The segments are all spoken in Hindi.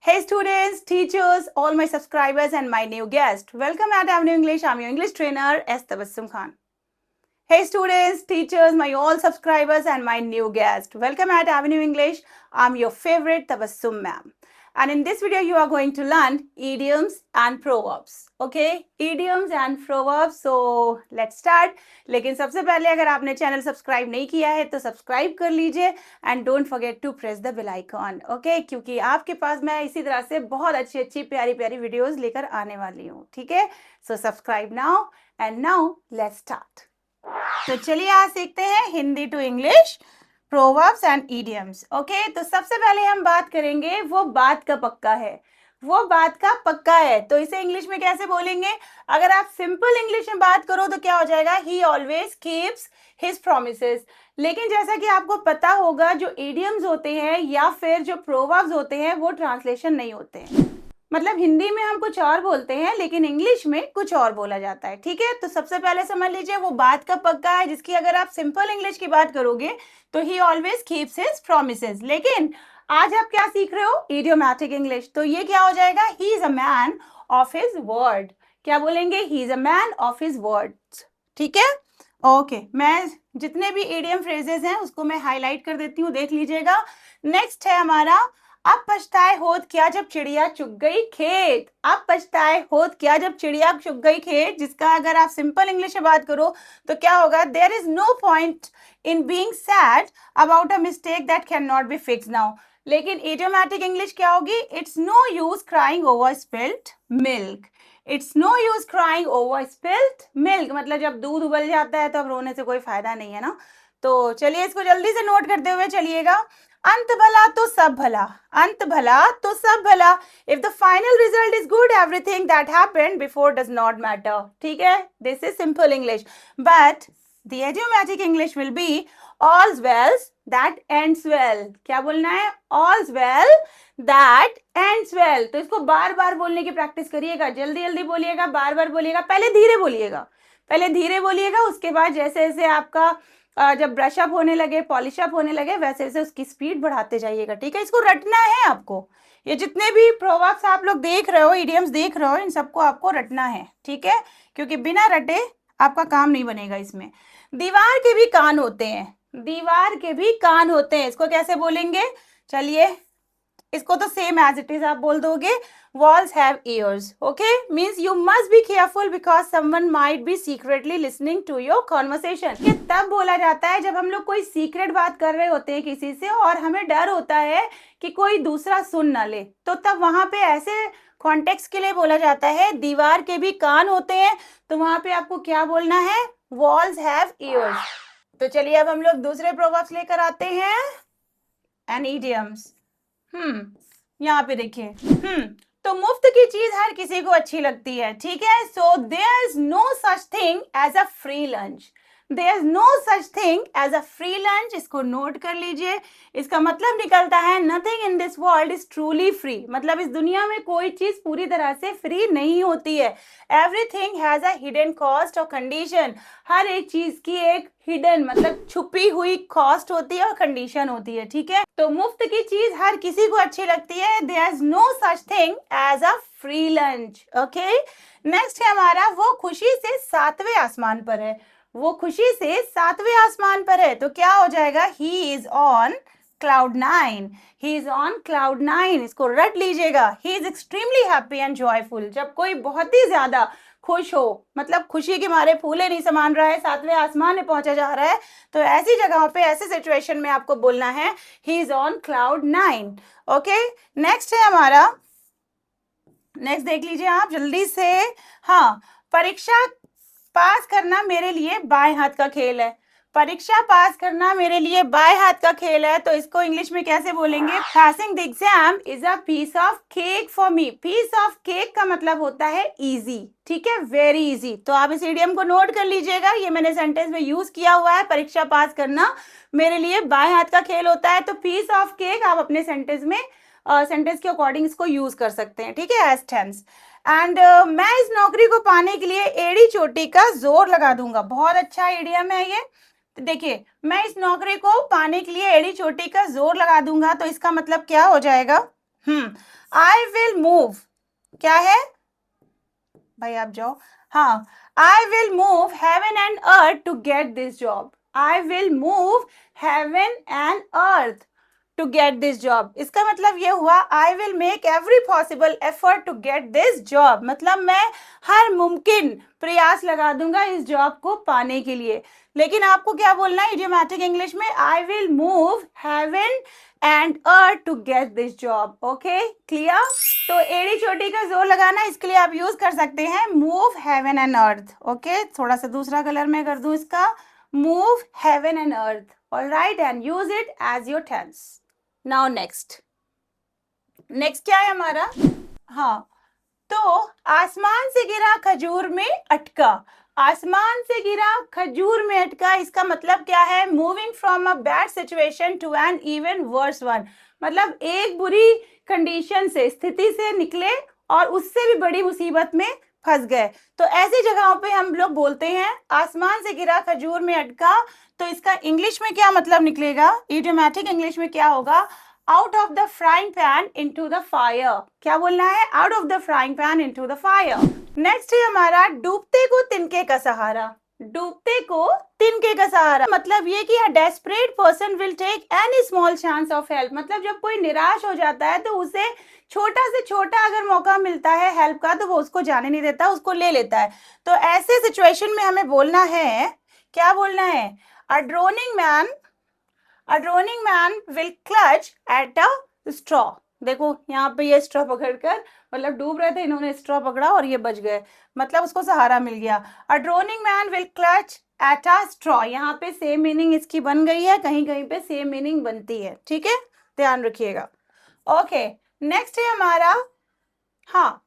Hey students, teachers, all my subscribers and my new guest. Welcome at Avenue English. I'm your English trainer, S. Tabassum Khan. Hey students, teachers, my all subscribers and my new guest. Welcome at Avenue English. I'm your favorite Tabassum ma'am. And in this video, you are going to learn idioms and proverbs. Okay, idioms and proverbs. So let's start. लेकिन सबसे पहले अगर आपने चैनल सब्सक्राइब नहीं किया है तो सब्सक्राइब कर लीजिए and don't forget to press the bell icon. Okay, क्योंकि आपके पास मैं इसी तरह से बहुत अच्छी अच्छी प्यारी प्यारी वीडियोस लेकर आने वाली हूँ. ठीक है, so subscribe now and now let's start. तो चलिए आज सीखते हैं Hindi to English proverbs and idioms. Okay, तो सबसे पहले हम बात करेंगे वो बात का पक्का है. वो बात का पक्का है तो इसे इंग्लिश में कैसे बोलेंगे? अगर आप सिंपल इंग्लिश में बात करो तो क्या हो जाएगा? ही ऑलवेज कीप्स हिज प्रोमिसेस. लेकिन जैसा कि आपको पता होगा जो इडियम्स होते हैं या फिर जो प्रोवर्ब्स होते हैं वो ट्रांसलेशन नहीं होते हैं. मतलब हिंदी में हम कुछ और बोलते हैं लेकिन इंग्लिश में कुछ और बोला जाता है. ठीक है, तो सबसे पहले समझ लीजिए वो बात का पक्का है जिसकी अगर आप सिंपल इंग्लिश की बात करोगे तो ही ऑलवेज कीप्स हिज प्रोमिसेस. लेकिन आज आप क्या सीख रहे हो? Idiomatic English. तो ये क्या हो जाएगा? He is a man of his word. क्या बोलेंगे? He is a man of his words. ठीक है, ओके. मैं जितने भी इडियम फ्रेजेस हैं उसको मैं हाईलाइट कर देती हूँ, देख लीजिएगा. नेक्स्ट है हमारा अब पछताए होत क्या जब चिड़िया चुग गई खेत. अब पछताए होत क्या जब चिड़िया चुग गई खेत, जिसका अगर आप सिंपल इंग्लिश में बात करो तो क्या होगा? There is no point in being sad about a mistake that can not be fix now. लेकिन इडियोमैटिक इंग्लिश क्या होगी? It's no use crying over spilled milk. It's no use crying over spilled milk मतलब जब दूध उबल जाता है तो अब रोने से कोई फायदा नहीं है ना. तो चलिए इसको जल्दी से नोट करते हुए चलिएगा. अंत भला तो सब भला. अंत भला तो सब भला. If the final result is good everything that happened before does not matter. ठीक है, this is simple English. But the idiomatic English will be all's well that ends well. क्या बोलना है? all's well that ends well. तो इसको बार बार बोलने की प्रैक्टिस करिएगा. जल्दी जल्दी बोलिएगा, बार बार बोलिएगा. पहले धीरे बोलिएगा, पहले धीरे बोलिएगा. उसके बाद जैसे जैसे आपका जब ब्रश अप होने लगे, पॉलिश अप होने लगे, वैसे वैसे उसकी स्पीड बढ़ाते जाइएगा. ठीक है, इसको रटना है आपको. ये जितने भी प्रोवर्ब्स आप लोग देख रहे हो, इडियम्स देख रहे हो, इन सबको आपको रटना है. ठीक है, क्योंकि बिना रटे आपका काम नहीं बनेगा इसमें. दीवार के भी कान होते हैं. दीवार के भी कान होते हैं, इसको कैसे बोलेंगे? चलिए इसको तो सेम एज इट इज आप बोल दोगे. walls have ears. Okay, means you must be careful because someone might be secretly listening to your conversation. ये तब बोला जाता है जब हम लोग कोई सीक्रेट बात कर रहे होते हैं किसी से और हमें डर होता है कि कोई दूसरा सुन ना ले, तो तब वहां पे ऐसे कॉन्टेक्स्ट के लिए बोला जाता है दीवार के भी कान होते हैं. तो वहां पे आपको क्या बोलना है? walls have ears. तो चलिए अब हम लोग दूसरे प्रोवर्ब्स लेकर आते हैं एंड इडियम्स. यहाँ पे देखिए. तो मुफ्त की चीज हर किसी को अच्छी लगती है. ठीक है, so there is no such thing as a free lunch. There is no such thing as a free lunch. इसको नोट कर लीजिए. इसका मतलब निकलता है nothing in this world is truly free. मतलब इस दुनिया में कोई चीज पूरी तरह से फ्री नहीं होती है. Everything has a hidden cost और कंडीशन. हर एक चीज की एक हिडन मतलब छुपी हुई कॉस्ट होती है और कंडीशन होती है. ठीक है, तो मुफ्त की चीज हर किसी को अच्छी लगती है. There is no such thing as a free lunch. Okay, next है हमारा वो खुशी से सातवें आसमान पर है. वो खुशी से सातवें आसमान पर है तो क्या हो जाएगा? He is on cloud 9. He is on cloud 9. इसको रट लीजिएगा. He is extremely happy and joyful. जब कोई बहुत ही ज्यादा खुश हो, मतलब खुशी के मारे फूले नहीं समान रहा है, सातवें आसमान में पहुंचा जा रहा है, तो ऐसी जगहों पे ऐसे सिचुएशन में आपको बोलना है he is on cloud 9. Okay, next है हमारा. नेक्स्ट देख लीजिए आप जल्दी से. हाँ, परीक्षा पास करना मेरे लिए बाएं हाथ का खेल है. परीक्षा पास करना मेरे लिए बाएं हाथ का खेल है तो इसको इंग्लिश में कैसे बोलेंगे? Passing the exam is a piece of cake for me. Piece of cake का मतलब होता है इजी. ठीक है, वेरी इजी. तो आप इस इडियम को नोट कर लीजिएगा. ये मैंने सेंटेंस में यूज किया हुआ है. परीक्षा पास करना मेरे लिए बाएं हाथ का खेल होता है तो पीस ऑफ केक आप अपने सेंटेंस में सेंटेंस के अकॉर्डिंग इसको यूज कर सकते हैं. ठीक है, एज टेंस. एंड मैं इस नौकरी को पाने के लिए एड़ी चोटी का जोर लगा दूंगा. बहुत अच्छा इडियम है ये. तो देखिए, मैं इस नौकरी को पाने के लिए एड़ी चोटी का जोर लगा दूंगा तो इसका मतलब क्या हो जाएगा? आई विल मूव क्या है भाई, आप जाओ। हाँ, I will move heaven and earth to get this job. I will move heaven and earth to get this job. इसका मतलब ये हुआ I will make every possible effort to get this job, मतलब मैं हर मुमकिन प्रयास लगा दूंगा इस जॉब को पाने के लिए। लेकिन आपको क्या बोलना है इडियोमैटिक इंग्लिश में, I will move heaven and earth to get this job. Okay, clear? तो एड़ी चोटी का जोर लगाना, इसके लिए आप यूज कर सकते हैं move heaven and earth. Okay, थोड़ा सा दूसरा कलर में कर दूं इसका, move heaven and earth. Alright, and use it as your tense. Now next क्या है हमारा? हाँ, तो आसमान से गिरा खजूर में अटका। आसमान से गिरा खजूर में अटका, इसका मतलब क्या है? Moving from a bad situation to an even worse one. मतलब एक बुरी कंडीशन से, स्थिति से निकले और उससे भी बड़ी मुसीबत में फंस गए। तो ऐसी जगहों पे हम लोग बोलते हैं आसमान से गिरा खजूर में अटका। तो इसका इंग्लिश में क्या मतलब निकलेगा? इडियोमैटिक इंग्लिश में क्या होगा? Out of the frying pan into the fire. क्या बोलना है? Out of the frying pan into the fire. Next है हमारा डूबते को तिनके का सहारा। डूबते को तिनके का सहारा मतलब ये कि a desperate person will take any small chance of help. मतलब जब कोई निराश हो जाता है तो उसे छोटा से छोटा अगर मौका मिलता है हेल्प का तो वो उसको जाने नहीं देता, उसको ले लेता है। तो ऐसे सिचुएशन में हमें बोलना है, क्या बोलना है? A drowning man will clutch at a straw. देखो यहाँ पे ये स्ट्रॉ पकड़कर, मतलब डूब रहे थे, इन्होंने स्ट्रॉ पकड़ा और ये बच गए, मतलब उसको सहारा मिल गया। A drowning man will clutch at a straw, यहाँ पे सेम मीनिंग इसकी बन गई है, कहीं कहीं पे सेम मीनिंग बनती है, ठीक है, ध्यान रखिएगा। ओके, नेक्स्ट है हमारा, हाँ,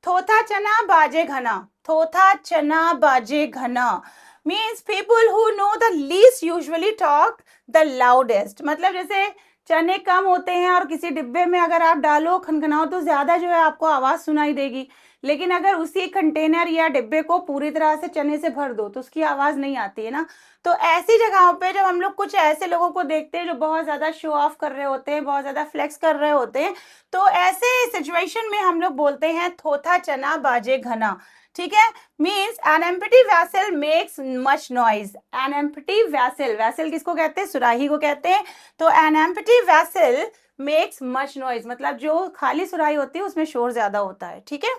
थोथा चना बाजे घना। थोथा चना बाजे घना means people who know the least usually talk the loudest। मतलब जैसे चने कम होते हैं और किसी डिब्बे में अगर आप डालो, खनखनाओ, तो ज्यादा जो है आपको आवाज सुनाई देगी। लेकिन अगर उसी कंटेनर या डिब्बे को पूरी तरह से चने से भर दो तो उसकी आवाज नहीं आती है ना। तो ऐसी जगहों पे जब हम लोग कुछ ऐसे लोगों को देखते हैं जो बहुत ज्यादा शो ऑफ कर रहे होते हैं, बहुत ज्यादा फ्लेक्स कर रहे होते हैं, तो ऐसे सिचुएशन में हम लोग बोलते हैं थोथा चना बाजे घना, ठीक है। Means an empty vessel makes much noise. An empty vessel, vessel किसको कहते हैं? सुराही को कहते हैं। तो an empty vessel makes much noise मतलब जो खाली सुराही होती है उसमें शोर ज्यादा होता है, ठीक है।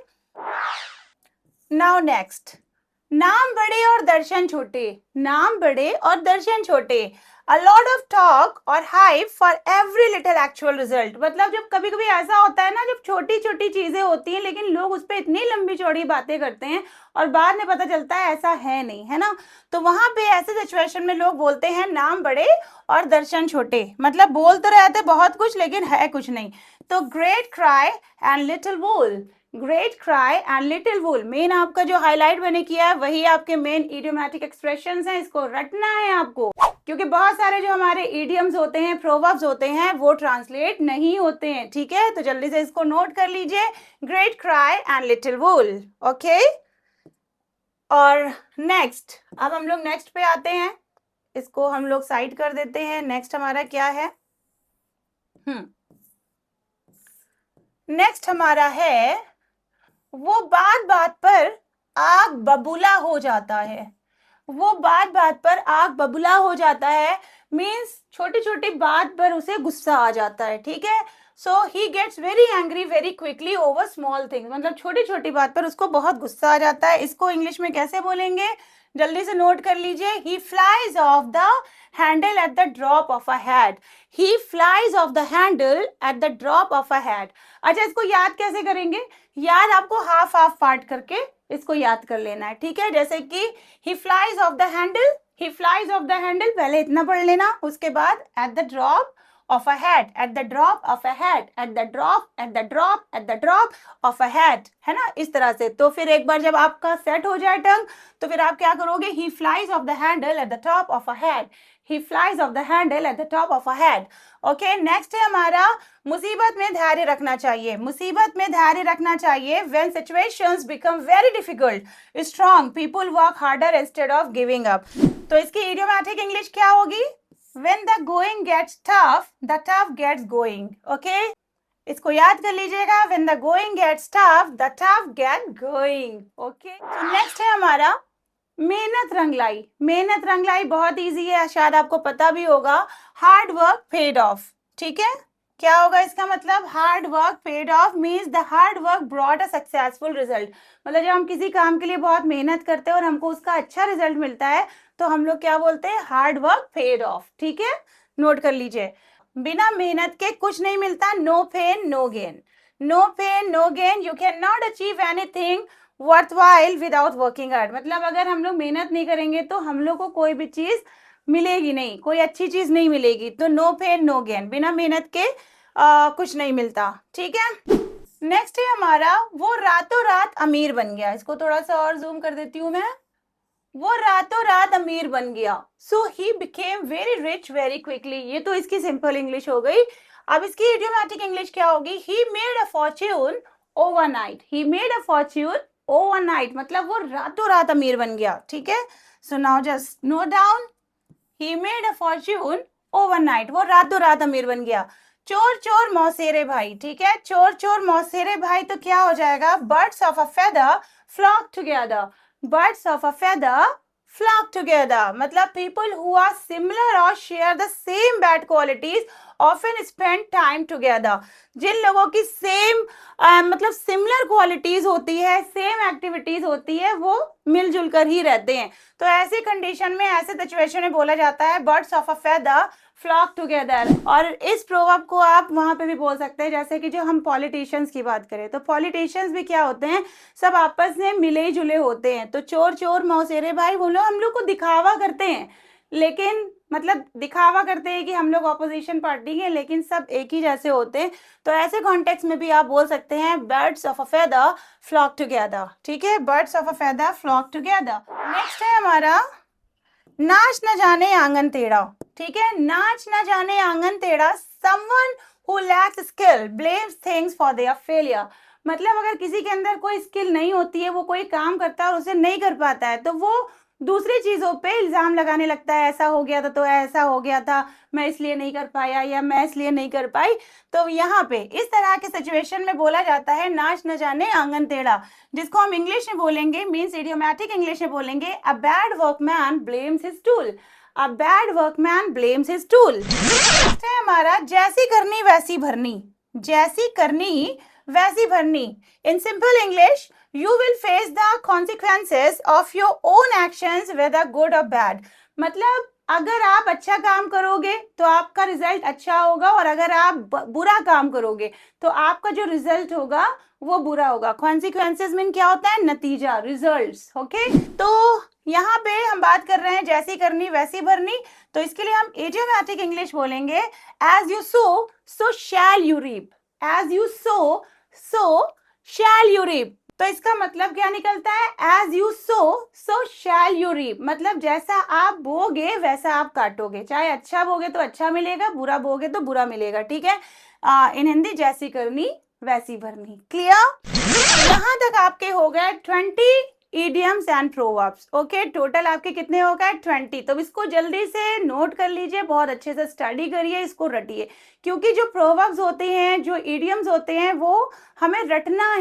नाउ नेक्स्ट, नाम बड़े और दर्शन छोटे। नाम बड़े और दर्शन छोटे, अ लॉट ऑफ टॉक और hype for every little actual result. मतलब जब कभी कभी ऐसा होता है ना, जब छोटी छोटी चीजें होती हैं लेकिन लोग उस पर इतनी लंबी चौड़ी बातें करते हैं और बाद में पता चलता है ऐसा है नहीं, है ना। तो वहां पे ऐसे सिचुएशन में लोग बोलते हैं नाम बड़े और दर्शन छोटे, मतलब बोल तो रहते बहुत कुछ लेकिन है कुछ नहीं। तो great cry and little wool. Great cry and little wool, main आपका जो हाईलाइट मैंने किया है वही आपके मेन इडियोमैटिक एक्सप्रेशंस हैं, इसको रटना है आपको, क्योंकि बहुत सारे जो हमारे इडियम्स होते हैं, प्रोवर्ब्स होते हैं, वो ट्रांसलेट नहीं होते हैं, ठीक है। तो जल्दी से इसको नोट कर लीजिए, great cry and little wool. Okay, और नेक्स्ट, अब हम लोग नेक्स्ट पे आते हैं, इसको हम लोग साइड कर देते हैं। नेक्स्ट हमारा क्या है? नेक्स्ट हमारा है, वो बात बात पर आग बबूला हो जाता है। वो बात बात पर आग बबूला हो जाता है मीन्स छोटी छोटी बात पर उसे गुस्सा आ जाता है, ठीक है। So he gets very angry very quickly over small things, मतलब छोटी छोटी बात पर उसको बहुत गुस्सा आ जाता है। इसको इंग्लिश में कैसे बोलेंगे? जल्दी से नोट कर लीजिए, he flies off the handle at the drop of a hat. He flies off the handle at the drop of a hat. अच्छा, इसको याद कैसे करेंगे? याद आपको हाफ हाफ पार्ट करके इसको याद कर लेना है, ठीक है। जैसे कि he flies off the handle, he flies off the handle, पहले इतना पढ़ लेना, उसके बाद at the drop of a hat, at the drop of a hat, at the drop, at the drop, at the drop of a hat, है ना, इस तरह से। तो फिर एक बार जब आपका सेट हो जाए टंग, तो फिर आप क्या करोगे? he flies off the handle at the top of a hat, he flies off the handle at the top of a hat। Okay, next है हमारा, मुसीबत में धैर्य रखना चाहिए। मुसीबत में धैर्य रखना चाहिए when situations become very difficult, strong people work harder instead of giving up। तो इसकी इडियोमैटिक इंग्लिश क्या होगी? When the going gets tough, the tough gets going। Okay? इसको याद कर लीजिएगा, when the going gets tough, the tough get going. Okay, so next है हमारा मेहनत रंगलाई. मेहनत रंगलाई बहुत इजी है, शायद आपको पता भी होगा. Hard work paid of. ठीक है, क्या होगा इसका मतलब? Hard work paid of means the hard work brought a successful result. मतलब जब हम किसी काम के लिए बहुत मेहनत करते हैं और हमको उसका अच्छा रिजल्ट मिलता है तो हम लोग क्या बोलते हैं? Hard work paid of. ठीक है, नोट कर लीजिए. बिना मेहनत के कुछ नहीं मिलता. No pain no gain. No pain no gain. You can not achieve anything worthwhile without working hard. मतलब अगर हम लोग मेहनत नहीं करेंगे तो हम लोग को कोई भी चीज मिलेगी नहीं, कोई अच्छी चीज नहीं मिलेगी. तो नो पेन नो गेन, बिना मेहनत के कुछ नहीं मिलता. ठीक है, नेक्स्ट है हमारा वो रातों रात अमीर बन गया. इसको थोड़ा सा और जूम कर देती हूँ मैं. वो रातों रात अमीर बन गया. So he became very rich very quickly. ये तो इसकी सिंपल इंग्लिश हो गई. अब इसकी इडियोमैटिक इंग्लिश क्या होगी? He made a Fortune overnight. He made a Fortune overnight मतलब वो रातों रात अमीर बन गया. ठीक है, so now just note down. He made a Fortune overnight. वो रातों रात अमीर बन गया. चोर चोर मौसेरे भाई. ठीक है, चोर चोर मौसेरे भाई तो क्या हो जाएगा? Birds of a feather flock together. Birds of a feather flock together. मतलब people who are similar or share the same bad qualities often spend time together. जिन लोगों की सेम मतलब सिमिलर क्वालिटीज होती है, सेम एक्टिविटीज होती है, वो मिलजुल कर ही रहते हैं. तो ऐसी कंडीशन में, ऐसे सिचुएशन में बोला जाता है birds of a feather flock together. और इस प्रोवर्ब को आप वहां पे भी बोल सकते हैं, जैसे कि जो हम पॉलिटिशियंस की बात करें तो पॉलिटिशियंस भी क्या होते हैं? सब आपस में मिले जुले होते हैं. तो चोर चोर मौसेरे भाई बोलो, हम लोग को दिखावा करते हैं, लेकिन मतलब दिखावा करते हैं कि हम लोग ऑपोजिशन पार्टी के, लेकिन सब एक ही जैसे होते हैं. तो ऐसे कॉन्टेक्स्ट में भी आप बोल सकते हैं birds of a feather flock together. ठीक है, birds of a feather flock together. Next है हमारा नाच न जाने आंगन टेढ़ा. ठीक है, नाच न जाने आंगन टेढ़ा. Someone who lakhs skill blames things for their failure. मतलब अगर किसी के अंदर कोई स्किल नहीं होती है, वो कोई काम करता है और उसे नहीं कर पाता है, तो वो दूसरी चीजों पे इल्जाम लगाने लगता है. ऐसा हो गया था तो ऐसा हो गया था, मैं इसलिए नहीं कर पाया या मैं इसलिए नहीं कर पाई. तो यहाँ पे इस तरह के सिचुएशन में बोला जाता है नाच न जाने आंगन टेढ़ा, जिसको हम इंग्लिश में बोलेंगे, मीन्स इडियोमैटिक इंग्लिश में बोलेंगे a bad workman blames his tool. A bad workman blames his tool. Next है हमारा जैसी करनी वैसी भरनी. जैसी करनी वैसी भरनी. In simple English, you will face the consequences of your own actions whether good or bad. मतलब अगर आप अच्छा काम करोगे तो आपका रिजल्ट अच्छा होगा, और अगर आप बुरा काम करोगे तो आपका जो रिजल्ट होगा वो बुरा होगा. कॉन्सिक्वेंसेज मीन क्या होता है? नतीजा, रिजल्ट्स. ओके, तो यहाँ पे हम बात कर रहे हैं जैसी करनी वैसी भरनी. तो इसके लिए हम इडियोमैटिक इंग्लिश बोलेंगे as you sow so shall you reap. As you sow so shall you reap. तो इसका मतलब क्या निकलता है? As you sow so shall you reap. मतलब जैसा आप बोगे वैसा आप काटोगे. चाहे अच्छा बोगे तो अच्छा मिलेगा, बुरा बोगे तो बुरा मिलेगा. ठीक है, इन हिंदी जैसी करनी वैसी भरनी. क्लियर? यहाँ तक आपके हो गए 20 idioms and proverbs. Okay, total आपके कितने हो गए? 20. तो इसको जल्दी से नोट कर लीजिए, बहुत अच्छे से स्टडी करिए, इसको रटिए, क्योंकि जो प्रोवर्ब्स होते हैं, जो इडियम्स होते हैं, वो हमें रटना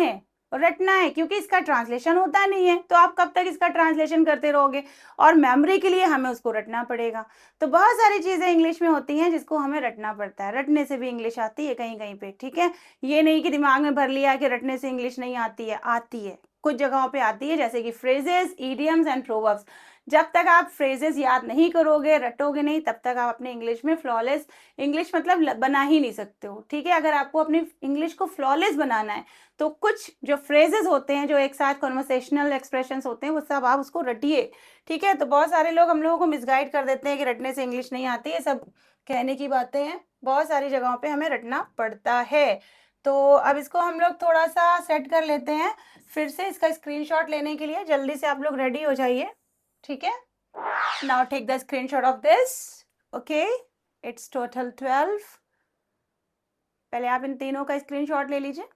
है क्योंकि इसका ट्रांसलेशन होता नहीं है. तो आप कब तक इसका ट्रांसलेशन करते रहोगे, और मेमोरी के लिए हमें उसको रटना पड़ेगा. तो बहुत सारी चीजें इंग्लिश में होती हैं जिसको हमें रटना पड़ता है. रटने से भी इंग्लिश आती है कहीं कहीं पे. ठीक है, ये नहीं कि दिमाग में भर लिया कि रटने से इंग्लिश नहीं आती है. आती है, कुछ जगहों पे आती है, जैसे कि फ्रेजेस, इडियम्स एंड प्रोवर्ब्स. जब तक आप फ्रेजेस याद नहीं करोगे, रटोगे नहीं, तब तक आप अपने इंग्लिश में फ्लॉलेस इंग्लिश मतलब बना ही नहीं सकते हो. ठीक है, अगर आपको अपनी इंग्लिश को फ्लॉलेस बनाना है तो कुछ जो फ्रेजेस होते हैं, जो एक साथ कॉन्वर्सेशनल एक्सप्रेशंस होते हैं, वो सब आप उसको रटिए. ठीक है, तो बहुत सारे लोग हम लोगों को मिसगाइड कर देते हैं कि रटने से इंग्लिश नहीं आती. ये सब कहने की बातें हैं. बहुत सारी जगहों पे हमें रटना पड़ता है. तो अब इसको हम लोग थोड़ा सा सेट कर लेते हैं. फिर से इसका स्क्रीनशॉट लेने के लिए जल्दी से आप लोग रेडी हो जाइए. ठीक है, now take the screenshot of this. Okay, it's total 12. पहले आप इन तीनों का स्क्रीनशॉट ले लीजिए.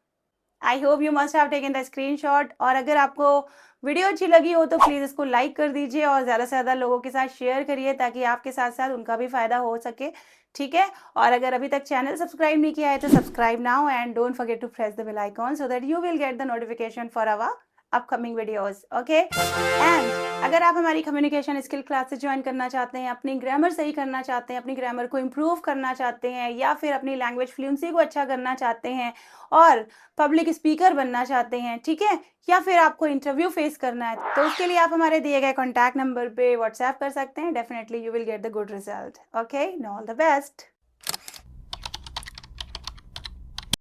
I hope you must have taken the screenshot. और अगर आपको वीडियो अच्छी लगी हो तो प्लीज़ इसको लाइक कर दीजिए और ज़्यादा से ज़्यादा लोगों के साथ शेयर करिए ताकि आपके साथ साथ उनका भी फ़ायदा हो सके, ठीक है? और अगर अभी तक चैनल सब्सक्राइब नहीं किया है तो subscribe now and don't forget to press the bell icon so that you will get the notification for our upcoming videos, okay? And अगर आप हमारी कम्युनिकेशन स्किल क्लासेस ज्वाइन करना चाहते हैं, अपनी ग्रामर सही करना चाहते हैं, अपनी ग्रामर को इम्प्रूव करना चाहते हैं या फिर अपनी लैंग्वेज फ्लुएंसी को अच्छा करना चाहते हैं और पब्लिक स्पीकर बनना चाहते हैं, ठीक है? या फिर आपको इंटरव्यू फेस करना है, तो उसके लिए आप हमारे दिए गए कॉन्टैक्ट नंबर पे व्हाट्सएप कर सकते हैं। Definitely you will get the good result, okay? All the best.